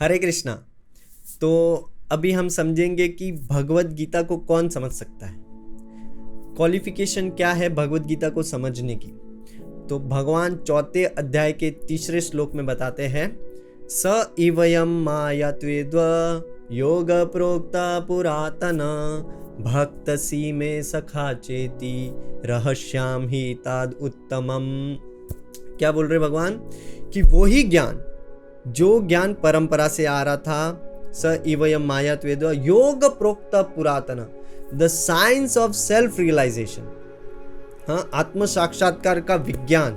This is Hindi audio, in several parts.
हरे कृष्णा। तो अभी हम समझेंगे कि भगवत गीता को कौन समझ सकता है, क्वालिफिकेशन क्या है भगवत गीता को समझने की। तो भगवान चौथे अध्याय के तीसरे श्लोक में बताते हैं, स इवयम मायात्वेद्व योग प्रोक्ता पुरातन भक्त सी में सखा चेती रहस्याम ही ताद उत्तमम। क्या बोल रहे भगवान कि वो ही ज्ञान, जो ज्ञान परंपरा से आ रहा था, स इवयम मायात्वेद्व योग प्रोक्ता पुरातन, the science of self realisation. हाँ, आत्म साक्षात्कार का विज्ञान,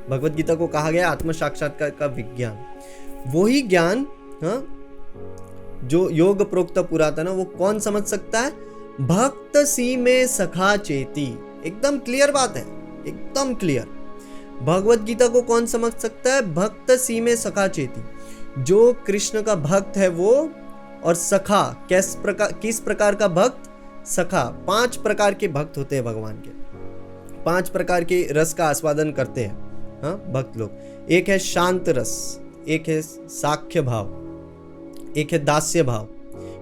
भगवत गीता को कहा गया आत्म साक्षात्कार का विज्ञान। वही ज्ञान, हाँ, जो योग प्रोक्त पुरातन, वो कौन समझ सकता है? भक्त सी में सखा चेती। एकदम क्लियर बात है, एकदम क्लियर। भगवत गीता को कौन समझ सकता है? भक्त सी में सखा चेती। जो कृष्ण का भक्त है वो, और सखा किस प्रकार का भक्त? सखा। 5 प्रकार के भक्त होते हैं भगवान के, 5 प्रकार के रस का आस्वादन करते हैं, हाँ, भक्त लोग। एक है शांत रस, एक है साख्य भाव, एक है दास्य भाव,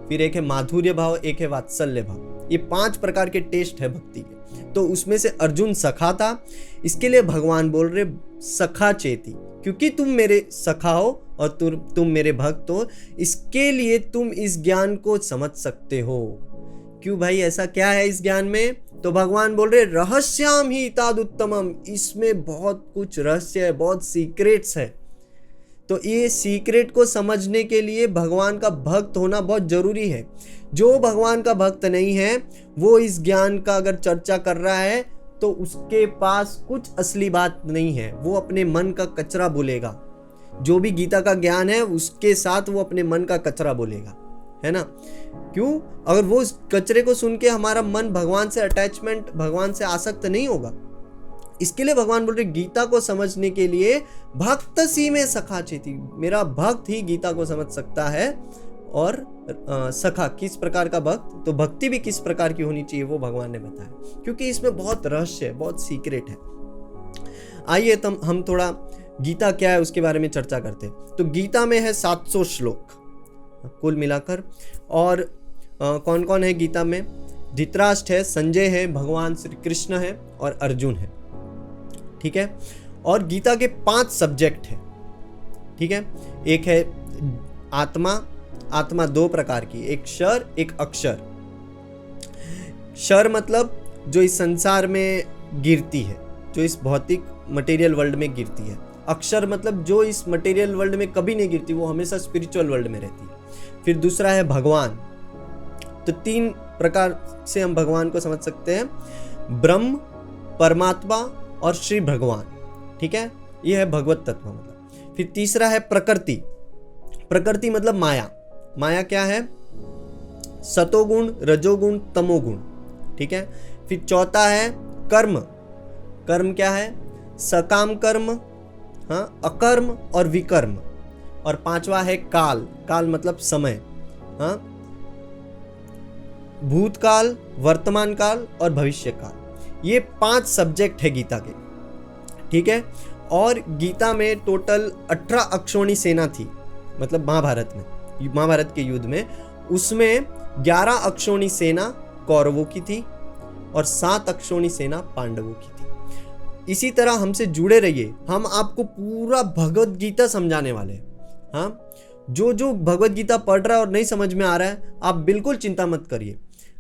फिर एक है माधुर्य भाव, एक है वात्सल्य भाव। ये 5 प्रकार के टेस्ट है भक्ति के। तो उसमें से अर्जुन सखा था, इसके लिए भगवान बोल रहे सखा चेती, क्योंकि तुम मेरे सखा हो और तुम मेरे भक्त हो, इसके लिए तुम इस ज्ञान को समझ सकते हो। क्यों भाई, ऐसा क्या है इस ज्ञान में? तो भगवान बोल रहे रहस्याम ही ताद उत्तमम, इसमें बहुत कुछ रहस्य है, बहुत सीक्रेट्स है। तो ये सीक्रेट को समझने के लिए भगवान का भक्त होना बहुत जरूरी है। जो भगवान का भक्त नहीं है, वो इस ज्ञान का अगर चर्चा कर रहा है तो उसके पास कुछ असली बात नहीं है, वो अपने मन का कचरा बोलेगा। जो भी गीता का ज्ञान है उसके साथ वो अपने मन का कचरा बोलेगा, है ना? क्यों? अगर वो इस कचरे को सुन के हमारा मन भगवान से अटैचमेंट, भगवान से आसक्त नहीं होगा। इसके लिए भगवान बोल रहे गीता को समझने के लिए भक्त सी में सखा चेती, मेरा भक्त ही गीता को समझ सकता है। और सखा किस प्रकार का भक्त? तो भक्ति भी किस प्रकार की होनी चाहिए वो भगवान ने बताया, क्योंकि इसमें बहुत रहस्य है, बहुत सीक्रेट है। आइए हम थोड़ा गीता क्या है उसके बारे में चर्चा करते हैं। तो गीता में है 700 श्लोक कुल मिलाकर। और कौन कौन है गीता में? धृतराष्ट्र है, संजय है, भगवान श्री कृष्ण है और अर्जुन है, ठीक है। और गीता के 5 सब्जेक्ट है, ठीक है। एक है आत्मा, आत्मा 2 प्रकार की, एक क्षर एक अक्षर। क्षर मतलब जो इस संसार में गिरती है, जो इस भौतिक मटेरियल वर्ल्ड में गिरती है। अक्षर मतलब जो इस मटेरियल वर्ल्ड में कभी नहीं गिरती, वो हमेशा स्पिरिचुअल वर्ल्ड में रहती है। फिर दूसरा है भगवान। तो 3 प्रकार से हम भगवान को समझ सकते हैं, ब्रह्म, परमात्मा और श्री भगवान, ठीक है। यह है भगवत तत्व मतलब। फिर तीसरा है प्रकृति। प्रकृति मतलब माया। माया क्या है? सतोगुण, रजोगुण, तमोगुण, ठीक है। फिर चौथा है कर्म। कर्म क्या है? सकाम कर्म, हाँ, अकर्म और विकर्म। और 5वां है काल। काल मतलब समय, हाँ, भूतकाल, वर्तमान काल और भविष्य काल। ये 5 सब्जेक्ट है गीता के, ठीक है। और गीता में टोटल 18 अक्षौणी सेना थी, मतलब महाभारत के युद्ध में, उसमें 11 अक्षौणी सेना कौरवों की थी और 7 अक्षौणी सेना पांडवों की थी। इसी तरह हमसे जुड़े रहिए, हम आपको पूरा भगवत गीता समझाने वाले हैं। हाँ, जो भगवत गीता पढ़ रहा है और नहीं समझ में आ रहा है, आप बिल्कुल चिंता मत करिए,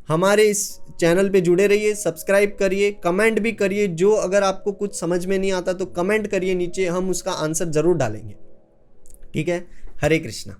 हमारे इस चैनल पे जुड़े रहिए, सब्सक्राइब करिए, कमेंट भी करिए। जो अगर आपको कुछ समझ में नहीं आता तो कमेंट करिए नीचे, हम उसका आंसर जरूर डालेंगे, ठीक है। हरे कृष्णा।